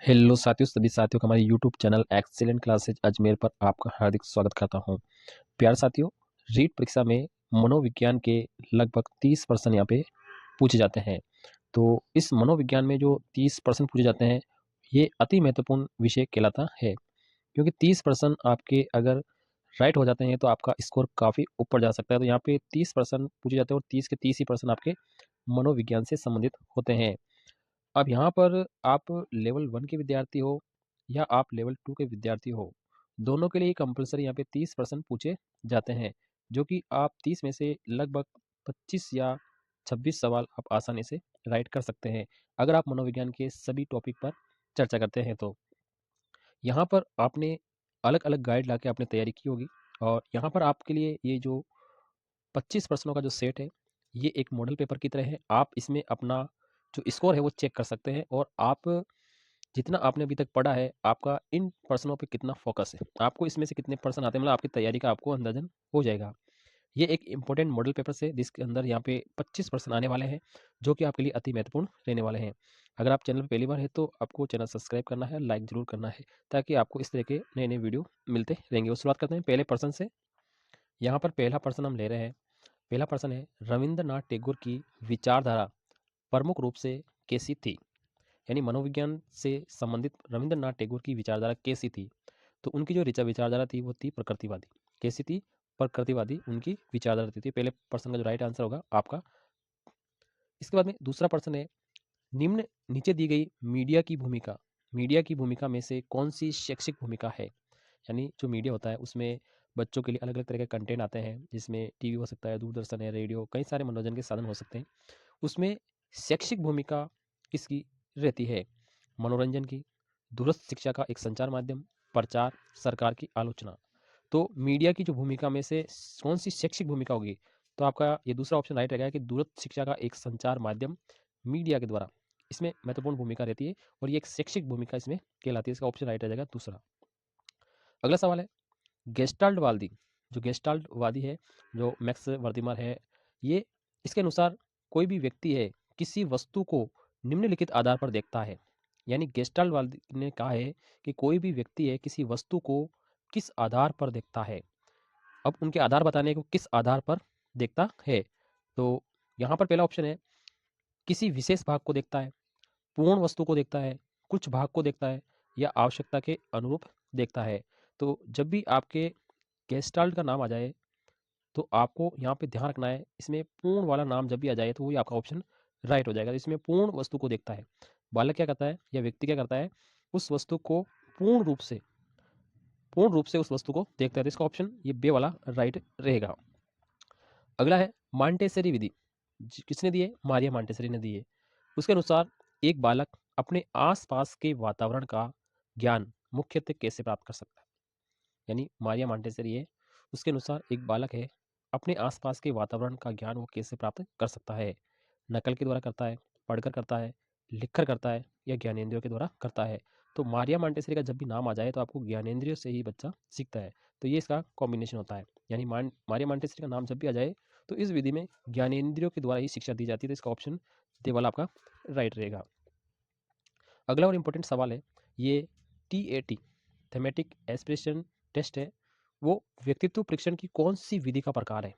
Hello साथियों, सभी साथियों का हमारे YouTube channel excellent classes Ajmer पर आपका हार्दिक स्वागत करता हूं। प्यारे साथियों, रीट परीक्षा में मनोविज्ञान के लगभग 30 प्रश्न यहाँ पे पूछे जाते हैं। तो इस मनोविज्ञान में जो 30 प्रश्न पूछे जाते हैं, ये अति महत्वपूर्ण विषय कहलाता है, क्योंकि 30 प्रश्न आपके अगर राइट हो जाते हैं तो आपका स्कोर काफ़ी ऊपर जा सकता है। तो यहाँ पे 30 प्रश्न पूछे जाते हैं और 30 के 30 ही प्रश्न आपके मनोविज्ञान से संबंधित होते हैं। अब यहाँ पर आप लेवल 1 के विद्यार्थी हो या आप लेवल 2 के विद्यार्थी हो, दोनों के लिए कंपलसरी यहाँ पे 30% पूछे जाते हैं, जो कि आप 30 में से लगभग 25 या 26 सवाल आप आसानी से राइट कर सकते हैं, अगर आप मनोविज्ञान के सभी टॉपिक पर चर्चा करते हैं तो। यहाँ पर आपने अलग-अलग गाइड लाके आपने तैयारी की होगी और यहाँ पर आपके लिए ये जो 25 प्रश्नों का जो सेट है, ये एक मॉडल पेपर की तरह है। आप इसमें अपना जो स्कोर है वो चेक कर सकते हैं और आप जितना आपने अभी तक पढ़ा है, आपका इन प्रश्नों पे कितना फोकस है, आपको इसमें से कितने पर्सन आते हैं, मतलब आपकी तैयारी का आपको अंदाजन हो जाएगा। ये एक इंपॉर्टेंट मॉडल पेपर से जिसके अंदर यहाँ पे 25 पर्सन आने वाले हैं, जो कि आपके लिए अति महत्वपूर्ण रहने वाले हैं। अगर आप चैनल पर पहली बार है तो आपको चैनल सब्सक्राइब करना है, लाइक जरूर करना है, ताकि आपको इस तरह के नए नए वीडियो मिलते रहेंगे। वो शुरुआत करते हैं पहले पर्सन से। यहाँ पर पहला पर्सन हम ले रहे हैं। पहला प्रश्न है, रविंद्रनाथ टैगोर की विचारधारा प्रमुख रूप से कैसी थी? यानी मनोविज्ञान से संबंधित रविंद्रनाथ टैगोर की विचारधारा कैसी थी? तो उनकी जो विचारधारा थी वो थी प्रकृतिवादी। कैसी थी? प्रकृतिवादी उनकी विचारधारा थी। पहले प्रश्न का जो राइट आंसर होगा आपका। इसके बाद में दूसरा प्रश्न है, निम्न नीचे दी गई मीडिया की भूमिका में से कौन सी शैक्षिक भूमिका है? यानी जो मीडिया होता है उसमें बच्चों के लिए अलग अलग तरह के कंटेंट आते हैं, जिसमें टीवी हो सकता है, दूरदर्शन है, रेडियो, कई सारे मनोरंजन के साधन हो सकते हैं। उसमें शैक्षिक भूमिका किसकी रहती है? मनोरंजन की, दूरस्थ शिक्षा का एक संचार माध्यम, प्रचार, सरकार की आलोचना। तो मीडिया की जो भूमिका में से कौन सी शैक्षिक भूमिका होगी? तो आपका ये दूसरा ऑप्शन राइट रहेगा कि दूरस्थ शिक्षा का एक संचार माध्यम मीडिया के द्वारा इसमें महत्वपूर्ण भूमिका रहती है और ये एक शैक्षिक भूमिका इसमें कहलाती है। इसका ऑप्शन राइट रह जाएगा दूसरा। अगला सवाल है, गेस्टाल्टवादी जो गेस्टाल्टवादी है, जो मैक्स वर्दिमर है, ये इसके अनुसार कोई भी व्यक्ति है किसी वस्तु को निम्नलिखित आधार पर देखता है। यानी गेस्टाल्टवादी ने कहा है कि कोई भी व्यक्ति है किसी वस्तु को किस आधार पर देखता है। अब उनके आधार बताने को किस आधार पर देखता है। तो यहाँ पर पहला ऑप्शन है, किसी विशेष भाग को देखता है, पूर्ण वस्तु को देखता है, कुछ भाग को देखता है, या आवश्यकता के अनुरूप देखता है। तो जब भी आपके गेस्टाल्ट का नाम आ जाए तो आपको यहाँ पे ध्यान रखना है, इसमें पूर्ण वाला नाम जब भी आ जाए तो वही आपका ऑप्शन राइट हो जाएगा। तो इसमें पूर्ण वस्तु को देखता है। बालक क्या करता है या व्यक्ति क्या करता है, उस वस्तु को पूर्ण रूप से उस वस्तु को देखता है। तो इसका ऑप्शन ये बे वाला राइट रहेगा। अगला है मांटेसरी विधि। किसने दी है? मारिया मांटेसरी ने दी है। उसके अनुसार एक बालक अपने आसपास के वातावरण का ज्ञान मुख्यतः कैसे प्राप्त कर सकता है? यानी मारिया मांटेसरी है, उसके अनुसार एक बालक है अपने आसपास के वातावरण का ज्ञान वो कैसे प्राप्त कर सकता है? नकल के द्वारा करता है, पढ़कर करता है, लिखकर करता है, या ज्ञानेंद्रियों के द्वारा करता है? तो मारिया मांटेसरी का जब भी नाम आ जाए तो आपको ज्ञानेंद्रियों से ही बच्चा सीखता है। तो ये इसका कॉम्बिनेशन होता है। यानी मारिया मांटेसरी का नाम जब भी आ जाए तो इस विधि में ज्ञानेंद्रियों के द्वारा ही शिक्षा दी जाती है। तो इसका ऑप्शन दे वाला आपका राइट रहेगा। अगला और इम्पोर्टेंट सवाल है, ये TAT थेमेटिक एक्सप्रेशन टेस्ट है, वो व्यक्तित्व परीक्षण की कौन सी विधि का प्रकार है?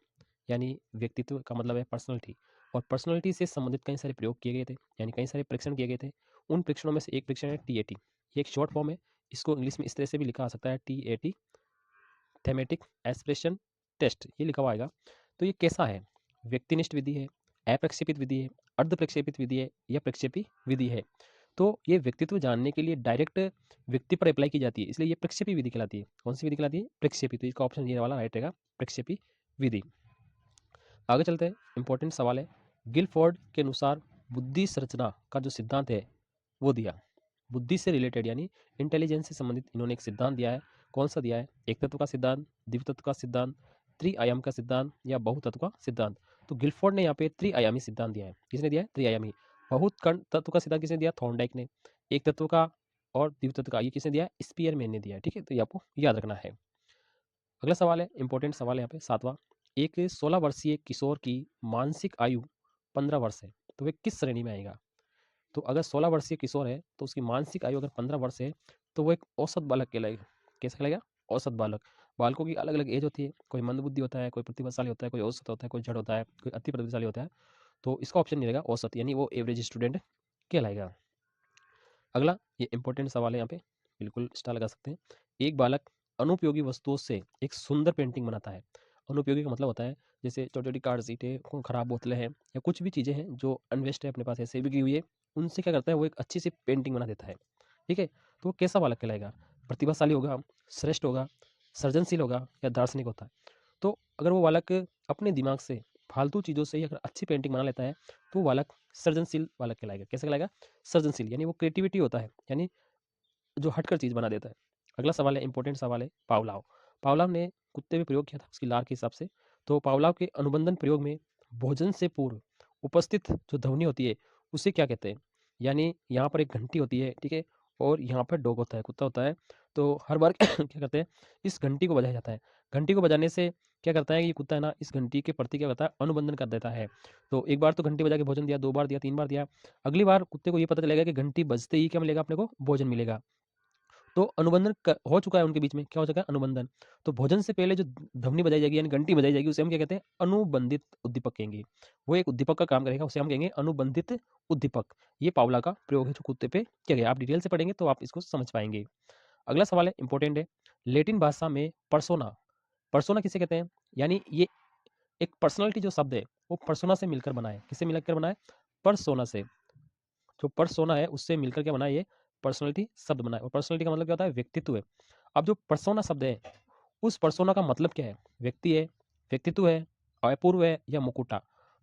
यानी व्यक्तित्व का मतलब है पर्सनैलिटी, और पर्सनैलिटी से संबंधित कई सारे प्रयोग किए गए थे, यानी कई सारे परीक्षण किए गए थे। उन परीक्षणों में से एक परीक्षण है TAT। ये एक शॉर्ट फॉर्म है, इसको इंग्लिश में इस तरह से भी लिखा आ सकता है, TAT थेमेटिक एक्सप्रेशन टेस्ट, ये लिखा हुआ आएगा। तो ये कैसा है? व्यक्तिनिष्ठ विधि है, अप्रक्षेपित विधि है, अर्ध प्रक्षेपित विधि है, या प्रक्षेपी विधि है? तो ये व्यक्तित्व जानने के लिए डायरेक्ट व्यक्ति पर अप्लाई की जाती है, इसलिए ये प्रक्षेपी विधि कहलाती है। कौन सी विधि कहलाती है? प्रक्षेपी। तो इसका ऑप्शन ये वाला राइट रहेगा, प्रक्षेपी विधि। आगे चलते हैं, इंपॉर्टेंट सवाल है, गिलफोर्ड के अनुसार बुद्धि संरचना का जो सिद्धांत है वो दिया। बुद्धि से रिलेटेड यानी इंटेलिजेंस से संबंधित इन्होंने एक सिद्धांत दिया है। कौन सा दिया है? एक तत्व का सिद्धांत, द्वितत्व का सिद्धांत, त्रिआयाम का सिद्धांत, या बहुतत्व का सिद्धांत? तो गिलफोर्ड ने यहाँ पे त्रिआयामी सिद्धांत दिया है। किसने दिया है? त्रिआयामी। बहुत कण तत्व का सिद्धांत किसने दिया? थॉर्नडाइक ने। एक तत्व का और द्वितत्व का ये किसने दिया है? स्पीयरमैन ने दिया है। ठीक है, तो ये आपको याद रखना है। अगला सवाल है, इंपॉर्टेंट सवाल है यहाँ पे सातवां, एक 16 वर्षीय किशोर की मानसिक आयु 15 वर्ष है, तो वे किस श्रेणी में आएगा? तो अगर 16 वर्षीय किशोर है तो उसकी मानसिक आयु अगर 15 वर्ष है तो वो एक औसत बालक कहलाएगा। कैसे कहलाएगा? औसत बालक। बालकों की अलग अलग एज होती है, कोई मंदबुद्धि होता है, कोई प्रतिभाशाली होता है, कोई औसत होता है, कोई जड़ होता है, कोई अति प्रतिभाशाली होता है। तो इसका ऑप्शन नहीं रहेगा औसत, यानी वो एवरेज स्टूडेंट कहलाएगा। अगला ये इंपॉर्टेंट सवाल है, यहाँ पे बिल्कुल स्टार लगा सकते हैं। एक बालक अनुपयोगी वस्तुओं से एक सुंदर पेंटिंग बनाता है। अनुपयोगी का मतलब होता है जैसे छोटी छोटी कार्ड सीटें, खराब बोतलें हैं, या कुछ भी चीज़ें हैं जो अनवेस्ट है अपने पास ऐसे बिकी हुई है, उनसे क्या करता है वो एक अच्छी सी पेंटिंग बना देता है। ठीक है, तो वो कैसा बालक कहलाएगा? प्रतिभाशाली होगा, श्रेष्ठ होगा, सृजनशील होगा, या दार्शनिक होता है? तो अगर वो बालक अपने दिमाग से फालतू चीज़ों से ही अगर अच्छी पेंटिंग बना लेता है तो वो बालक सृजनशील बालक कहलाएगा। कैसे कहलाएगा? सृजनशील, यानी वो क्रिएटिविटी होता है, यानी जो हटकर चीज़ बना देता है। अगला सवाल है, इंपॉर्टेंट सवाल है, पावलाव। पावलाव ने कुत्ते पे प्रयोग किया था उसकी लार के हिसाब से। तो पावलाव के अनुबंधन प्रयोग में भोजन से पूर्व उपस्थित जो ध्वनि होती है उसे क्या कहते हैं? यानी यहाँ पर एक घंटी होती है, ठीक है, और यहाँ पर डॉग होता है, कुत्ता होता है। तो हर बार क्या करते हैं, इस घंटी को बजाया जाता है। घंटी को बजाने से क्या करता है, ये कुत्ता है ना, इस घंटी के प्रति क्या करता है, अनुबंधन कर देता है। तो एक बार तो घंटी बजा के भोजन दिया, 2 बार दिया, 3 बार दिया, अगली बार कुत्ते को ये पता चलेगा कि घंटी बजते ही क्या मिलेगा अपने को, भोजन मिलेगा। तो अनुबंधन हो चुका है उनके बीच में, क्या हो चुका है, अनुबंधन। तो भोजन से पहले जो ध्वनि बजाई जाएगी यानी घंटी बजाई जाएगी उसे हम क्या कहते हैं, अनुबंधित उद्दीपक कहेंगे। वो एक उद्दीपक का काम करेगा, उसे हम कहेंगे अनुबंधित उद्दीपक। ये पावला का प्रयोग है जो कुत्ते पे किया गया। आप डिटेल से पढ़ेंगे तो आप इसको समझ पाएंगे। अगला सवाल है, इंपॉर्टेंट है। लेटिन भाषा में पर्सोना, पर्सोना किसे कहते हैं? यानी ये एक पर्सनालिटी जो शब्द है वो पर्सोना से मिलकर बना है। किससे मिलकर बना है? पर्सोना से। जो पर्सोना है उससे मिलकर के बना है ये पर्सनालिटी शब्द बना है। और पर्सनालिटी का मतलब क्या होता है? व्यक्तित्व है। अब जो पर्सोना शब्द है उस पर्सोना का मतलब क्या है? व्यक्ति है, व्यक्तित्व है, अपूर्व है, या मुकुटा?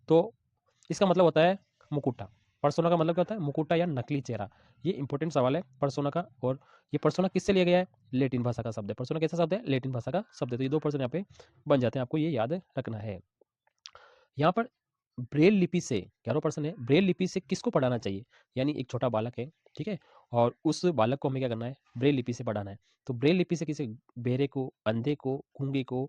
तो इसका मतलब होता है मुकुटा। पर्सोना का मतलब क्या होता है? मुकुटा या नकली चेहरा। ये इंपॉर्टेंट सवाल है पर्सोना का। और ये पर्सोना किससे लिया गया है? लेटिन भाषा का शब्द है। पर्सोना कैसा शब्द है? लेटिन भाषा का शब्द है। तो ये 2 पर्सन यहाँ पे बन जाते हैं, आपको ये याद रखना है। यहाँ पर ब्रेल लिपि से, 11 पर्सन है, ब्रेल लिपि से किसको पढ़ाना चाहिए? यानी एक छोटा बालक है, ठीक है, और उस बालक को हमें क्या करना है? ब्रेल लिपि से पढ़ाना है। तो ब्रेल लिपि से किसे? बहरे को, अंधे को, गूंगे को,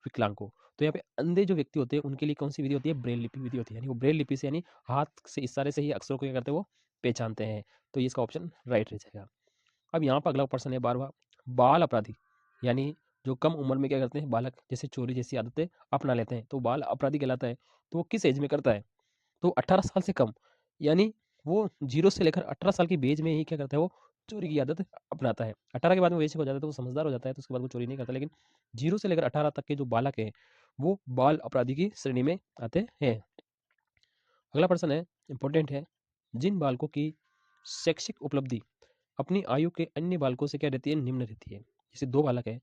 विकलांग को। तो यहाँ पे अंधे जो व्यक्ति होते हैं उनके लिए कौन सी विधि होती है? ब्रेल लिपि विधि होती है। यानी वो ब्रेल लिपि से, यानी हाथ से इशारे से ही अक्षरों को क्या करते हैं, वो पहचानते हैं। तो ये इसका ऑप्शन राइट रह जाएगा। अब यहाँ पर अगला प्रश्न है 12वां, बाल अपराधी, यानी जो कम उम्र में क्या करते हैं बालक, जैसे चोरी जैसी आदतें अपना लेते हैं, तो बाल अपराधी कहलाता है। तो वो किस एज में करता है? तो 18 साल से कम, यानी वो 0 से लेकर 18 साल की एज में ही क्या करता है, वो चोरी की आदत अपनाता है। 18 के बाद में वैसे हो जाता है तो वो समझदार हो जाता है, तो उसके बाद वो चोरी नहीं करता। लेकिन 0 से लेकर 18 तक के जो बालक हैं वो बाल अपराधी की श्रेणी में आते हैं। अगला प्रश्न है, इंपॉर्टेंट है। जिन बालकों की शैक्षिक उपलब्धि अपनी आयु के अन्य बालकों से क्या रहती है? निम्न रहती है। जैसे 2 बालक है,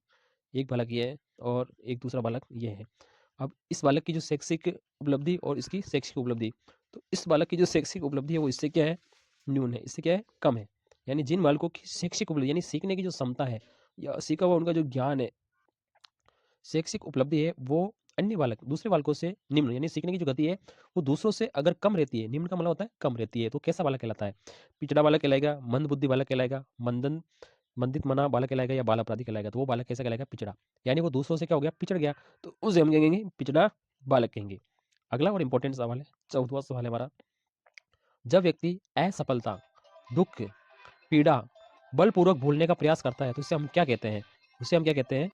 एक बालक ये है और एक दूसरा बालक ये है। अब इस बालक की जो शैक्षिक उपलब्धि और इसकी शैक्षिक उपलब्धि, तो इस बालक की जो शैक्षिक उपलब्धि है वो इससे क्या है? न्यून है, इससे क्या है? कम है। यानी जिन बालकों की शैक्षिक उपलब्धि यानी सीखने की जो क्षमता है या सीखा हुआ उनका जो ज्ञान है, शैक्षिक उपलब्धि है, वो अन्य बालक दूसरे बालकों से निम्न, यानी सीखने की जो गति है वो दूसरों से अगर कम रहती है, निम्न का मतलब होता है कम रहती है, तो कैसा बालक कहलाता है? पिछड़ा बालक कहलाएगा, मंद बुद्धि बालक कहलाएगा, मंदित मना बालक कहलाएगा, या बाल अपराधी कहलाएगा? तो वो बालक कैसा कहलाएगा? पिछड़ा, यानी वो दूसरों से क्या हो गया? पिछड़ गया, तो उसे हम कहेंगे पिछड़ा बालक कहेंगे। अगला और इंपॉर्टेंट सवाल है, 14वां सवाल है हमारा। जब व्यक्ति असफलता, दुख, पीड़ा बलपूर्वक भूलने का प्रयास करता है तो इसे हम क्या कहते हैं? उसे हम क्या कहते हैं?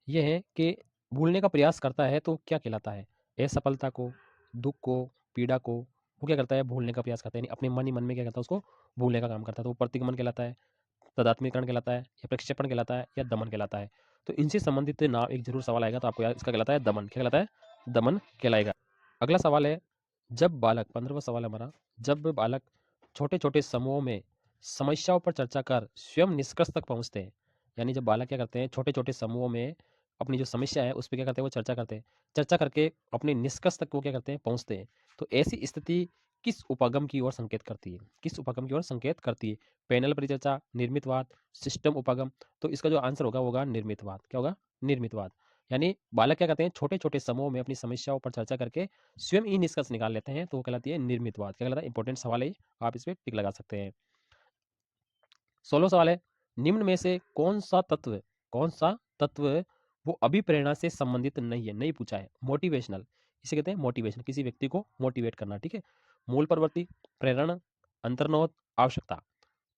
ये है कि भूलने का प्रयास करता है तो क्या कहलाता है? असफलता को, दुख को, पीड़ा को वो क्या करता है? भूलने का प्रयास करता है, यानी अपने मन ही मन में क्या करता है? उसको भूलने का काम करता है। तो वो प्रतिगमन कहलाता है, तदात्मीकरण कहलाता है, या प्रक्षेपण कहलाता है, या दमन कहलाता है? तो इनसे संबंधित नाम एक जरूर सवाल आएगा तो आपको याद, इसका कहलाता है दमन। क्या कहलाता है? दमन कहलाएगा। अगला सवाल है, जब बालक, 15वां सवाल है हमारा, जब बालक छोटे छोटे समूहों में समस्याओं पर चर्चा कर स्वयं निष्कर्ष तक पहुंचते हैं, यानी जब बालक क्या करते हैं छोटे छोटे समूहों में अपनी जो समस्या है उस पर क्या करते हैं? वो चर्चा करते हैं, चर्चा करके अपने निष्कर्ष तक वो क्या करते हैं? पहुंचते हैं। तो ऐसी स्थिति किस उपागम की ओर संकेत करती है? किस उपागम की ओर संकेत करती है? पैनल परिचर्चा, निर्मितवाद, सिस्टम उपागम? तो इसका जो आंसर होगा वो होगा निर्मितवाद। क्या होगा? निर्मितवाद। यानी बालक क्या करते हैं? छोटे छोटे समूह में अपनी समस्याओं पर चर्चा करके स्वयं ही निष्कर्ष निकाल लेते हैं, तो वो कहलाती है निर्मितवाद। क्या कहलाता है? इंपॉर्टेंट सवाल है, आप इस पे टिक लगा सकते हैं। 16वां सवाल है, निम्न में से कौन सा तत्व वो अभिप्रेरणा से संबंधित नहीं है? नहीं पूछा है, मोटिवेशनल, इसे कहते हैं मोटिवेशन, किसी व्यक्ति को मोटिवेट करना, ठीक है। मूल प्रवृत्ति, प्रेरणा, अंतर्निहित आवश्यकता।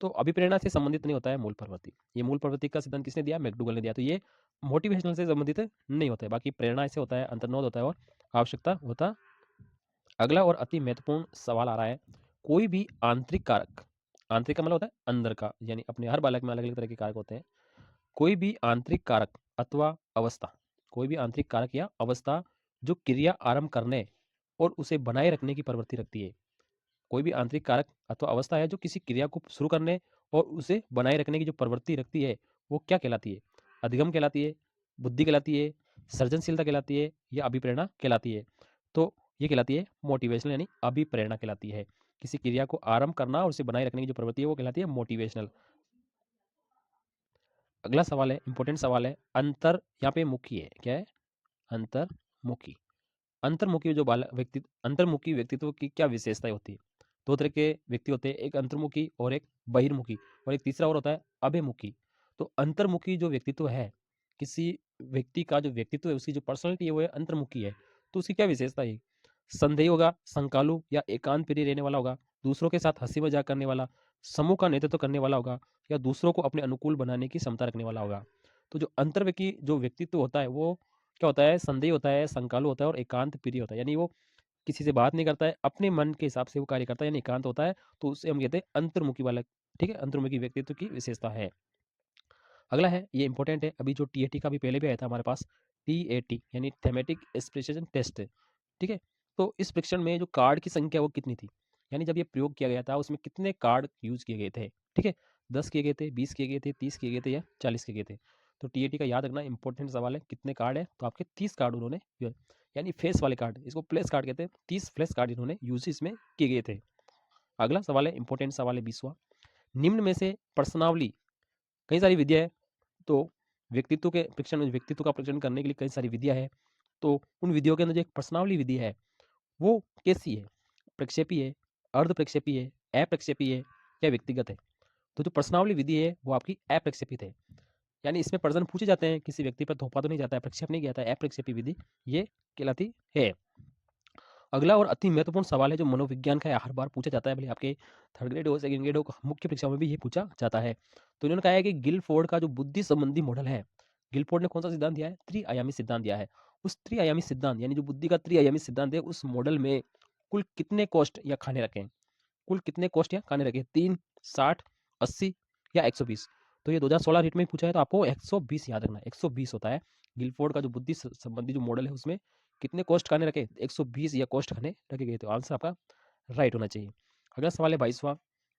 तो अभिप्रेरणा से संबंधित नहीं होता है मूल प्रवृत्ति। ये मूल प्रवृत्ति का सिद्धांत किसने दिया? मैकडूगल ने दिया। तो ये मोटिवेशनल से संबंधित नहीं होता है। बाकी प्रेरणा से होता है, अंतर्निहित होता है और आवश्यकता होता। अगला और अति महत्वपूर्ण सवाल आ रहा है, कोई भी आंतरिक कारक, आंतरिक का मतलब होता है अंदर का, यानी अपने हर बालक में अलग अलग तरह के कारक होते हैं। कोई भी आंतरिक कारक अथवा अवस्था, कोई भी आंतरिक कारक या अवस्था जो क्रिया आरंभ करने और उसे बनाए रखने की प्रवृत्ति रखती है। कोई भी आंतरिक कारक अथवा अवस्था है जो किसी क्रिया को शुरू करने और उसे बनाए रखने की जो प्रवृत्ति रखती है, वो क्या कहलाती है? अधिगम कहलाती है, बुद्धि कहलाती है, सृजनशीलता कहलाती है या अभिप्रेरणा कहलाती है? तो ये कहलाती है मोटिवेशनल, यानी अभिप्रेरणा कहलाती है। किसी क्रिया को आरंभ करना और उसे बनाए रखने की जो प्रवृत्ति है वो कहलाती है मोटिवेशनल। अगला सवाल है, इंपॉर्टेंट सवाल है, अंतर यहाँ पे मुखी है, क्या है? अंतर्मुखी। अंतर्मुखी जो बालक व्यक्ति, अंतर्मुखी व्यक्तित्व की क्या विशेषताएं होती है? दो तरह के व्यक्ति होते हैं, एक अंतर्मुखी और एक बहिर्मुखी, और एक तीसरा और होता है अभिमुखी। तो अंतर्मुखी जो व्यक्तित्व है, किसी व्यक्ति का जो व्यक्तित्व है, उसकी जो पर्सनैलिटी है वो है अंतर्मुखी है। तो उसकी क्या विशेषता है? संदेही होगा, संकालू या एकांत प्रिय रहने वाला होगा, दूसरों के साथ हंसी मजाक करने वाला, समूह का नेतृत्व करने वाला होगा, या दूसरों को अपने अनुकूल बनाने की क्षमता रखने वाला होगा। तो जो अंतर्मुखी जो व्यक्तित्व होता है वो क्या होता है? संदेही होता है, संकालू होता है और एकांत प्रिय होता है, यानी वो किसी से बात नहीं करता है, अपने मन के हिसाब से वो कार्य करता है, यानी एकांत होता है। तो उसे हम कहते हैं अंतर्मुखी वाला। ठीक है, अंतर्मुखी व्यक्तित्व की विशेषता है। अगला है, ये इंपॉर्टेंट है, अभी जो टीएटी का भी पहले भी आया था हमारे पास, टीएटी यानी थेमेटिक एक्सप्रेशन टेस्ट। ठीक है, तो इस परीक्षण में जो कार्ड की संख्या वो कितनी थी, यानी जब ये प्रयोग किया गया था उसमें कितने कार्ड यूज किए गए थे? ठीक है, 10 किए गए थे, 20 किए गए थे, 30 किए गए थे या 40 किए गए थे? तो टीएटी का याद रखना इंपॉर्टेंट सवाल है, कितने कार्ड है? तो आपके 30 कार्ड उन्होंने, यानी फेस वाले कार्ड, इसको प्लेस कार्ड कहते हैं, 30 फ्लैश कार्ड इन्होंने यूज इसमें किए गए थे। अगला सवाल है, इंपॉर्टेंट सवाल है 20वां, निम्न में से प्रश्नावली, कई सारी विधियां है, तो व्यक्तित्व के परीक्षण में व्यक्तित्व का परीक्षण करने के लिए कई सारी विधियां है, तो उन विधियों के अंदर जो एक प्रश्नावली विधि है वो कैसी है? प्रक्षेपी है, अर्ध प्रक्षेपी है, अप्रक्षेपी है या व्यक्तिगत है? तो जो प्रश्नावली विधि है वो आपकी अप्रक्षेपित है, यानी इसमें प्रश्न पूछे जाते हैं, किसी व्यक्ति पर थोपा तो नहीं जाता है, प्रक्षेप नहीं किया जाता है, अप्रक्षेपी विधि ये कहलाती है। अगला और अति महत्वपूर्ण सवाल है जो मनोविज्ञान का है, हर बार पूछा जाता है, भले आपके थर्ड ग्रेड हो, सेकंड ग्रेड हो, मुख्य परीक्षा में भी ये पूछा जाता है। तो इन्होंने कहा है कि गिलफोर्ड का जो बुद्धि संबंधी मॉडल है, गिलफोर्ड ने कौन सा सिद्धांत दिया है? त्रिआयामी सिद्धांत दिया है। उस त्रिआयामी सिद्धांत यानी जो बुद्धि का त्रिआयामी सिद्धांत है, उस मॉडल में कुल कितने कोष्ठ या खाने रखे हैं? कुल कितने कोष्ठ या खाने रखे? 3, 60, 80 या 120? तो ये 2016 रीट में पूछा है, तो आपको 120 याद रखना है, 120 होता है। गिलफोर्ड का जो बुद्धि संबंधी जो मॉडल है उसमें कितने कोष्ठ खाने रखे? 120 या कोष्ठ खाने रखे गए। तो आंसर आपका राइट होना चाहिए। अगला सवाल है 22वां,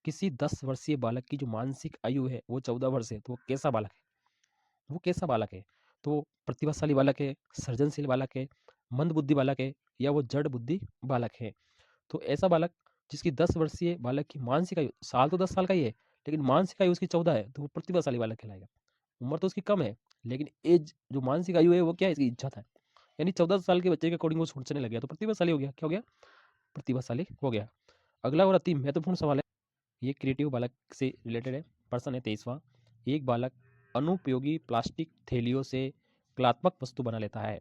किसी 10 वर्षीय बालक की जो मानसिक आयु है वो 14 वर्ष है, तो वो कैसा बालक है? वो कैसा बालक है? तो वो प्रतिभाशाली बालक है, सृजनशील बालक है, मंद बुद्धि बालक है या वो जड़ बुद्धि बालक है? तो ऐसा बालक जिसकी 10 वर्षीय बालक की मानसिक आयु, साल तो 10 साल का ही है, लेकिन मानसिक आयु उसकी 14 है, तो वो प्रतिभाशाली बालक कहलाएगा। उम्र तो उसकी कम है, लेकिन एज जो मानसिक आयु है वो क्या है? इसकी इज्जत है, यानी 14 साल के बच्चे के अकॉर्डिंग वो सोचने लग गया, तो प्रतिभाशाली हो गया। क्या हो गया? प्रतिभाशाली हो गया। अगला और अति महत्वपूर्ण सवाल है, ये क्रिएटिव बालक से रिलेटेड है। प्रश्न है 23वां, एक बालक अनुपयोगी प्लास्टिक थैलियों से कलात्मक वस्तु बना लेता है,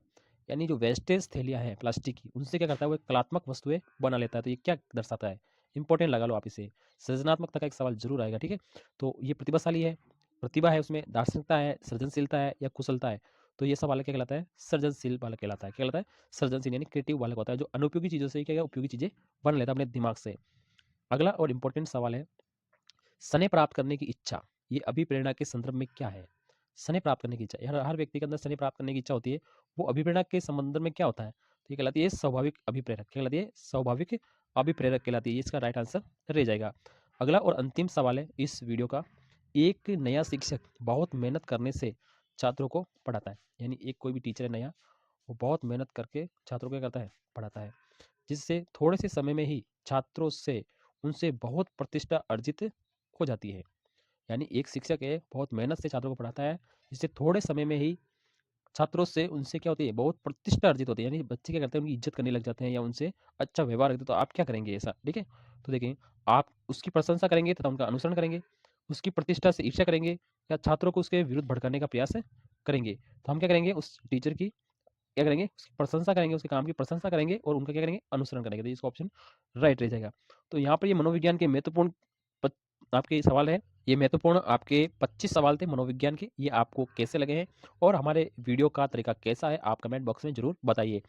यानी जो वेस्टेज थैलियाँ हैं प्लास्टिक की, उनसे क्या करता है? वो एक कलात्मक वस्तुएं बना लेता है। तो ये क्या दर्शाता है? इंपॉर्टेंट लगा लो आप इसे, सृजनात्मकता का एक सवाल जरूर आएगा। ठीक है, तो ये प्रतिभाशाली है, प्रतिभा है उसमें, दार्शनिकता है, सृजनशीलता है या कुशलता है? तो ये सब बालक क्या कहलाता है? सृजनशील बालक कहलाता है। क्या कहलाता है? सृजनशील, यानी क्रिएटिव बालक होता है, जो अनुपयोगी चीजों से क्या उपयोगी चीजें बना लेता है अपने दिमाग से। अगला और इंपॉर्टेंट सवाल है, सने प्राप्त करने की इच्छा, ये अभिप्रेरणा के संदर्भ में क्या है? सने प्राप्त करने की इच्छा, हर व्यक्ति के अंदर सने प्राप्त करने की इच्छा होती है, वो अभिप्रेरणा के संबंध में क्या होता है? तो ये कहलाती है स्वाभाविक अभिप्रेरक। क्या कहलाती है? स्वाभाविक अभिप्रेरक कहलाती है। इसका राइट आंसर रह जाएगा। अगला और अंतिम सवाल है इस वीडियो का, एक नया शिक्षक बहुत मेहनत करने से छात्रों को पढ़ाता है, यानी एक कोई भी टीचर है नया, वो बहुत मेहनत करके छात्रों को क्या करता है? पढ़ाता है, जिससे थोड़े से समय में ही छात्रों से उनसे बहुत प्रतिष्ठा अर्जित हो जाती है। यानी एक शिक्षक है, बहुत मेहनत से छात्रों को पढ़ाता है, जिससे थोड़े समय में ही छात्रों से उनसे क्या होती है? बहुत प्रतिष्ठा अर्जित होती है, यानी बच्चे क्या करते हैं? उनकी इज्जत करने लग जाते हैं या उनसे अच्छा व्यवहार रखते हैं। तो आप क्या करेंगे ऐसा? ठीक है, तो देखिए, आप उसकी प्रशंसा करेंगे तथा उनका अनुसरण करेंगे, उसकी प्रतिष्ठा से ईर्ष्या करेंगे या छात्रों को उसके विरुद्ध भड़काने का प्रयास करेंगे? तो हम क्या करेंगे? उस टीचर की क्या करेंगे, उसकी प्रशंसा करेंगे, उसके काम की प्रशंसा करेंगे और उनका क्या करेंगे, अनुसरण करेंगे। तो इसका ऑप्शन राइट रह जाएगा। तो यहाँ पर ये मनोविज्ञान के महत्वपूर्ण आपके सवाल है, ये महत्वपूर्ण आपके 25 सवाल थे मनोविज्ञान के। ये आपको कैसे लगे हैं और हमारे वीडियो का तरीका कैसा है, आप कमेंट बॉक्स में जरूर बताइए।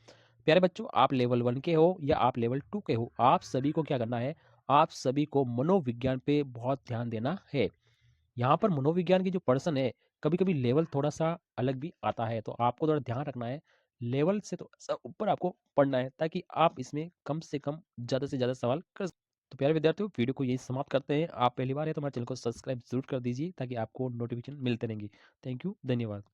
प्यारे बच्चों, आप लेवल 1 के हो या आप लेवल 2 के हो, आप सभी को क्या करना है, आप सभी को मनोविज्ञान पे बहुत ध्यान देना है। यहाँ पर मनोविज्ञान की जो पर्सन है, कभी कभी लेवल थोड़ा सा अलग भी आता है, तो आपको थोड़ा ध्यान रखना है। लेवल से तो ऊपर आपको पढ़ना है, ताकि आप इसमें कम से कम ज़्यादा से ज़्यादा सवाल कर। तो प्यारे विद्यार्थियों, वीडियो को यही समाप्त करते हैं। आप पहली बार है तो हमारे चैनल को सब्सक्राइब जरूर कर दीजिए, ताकि आपको नोटिफिकेशन मिलते रहेंगे। थैंक यू, धन्यवाद।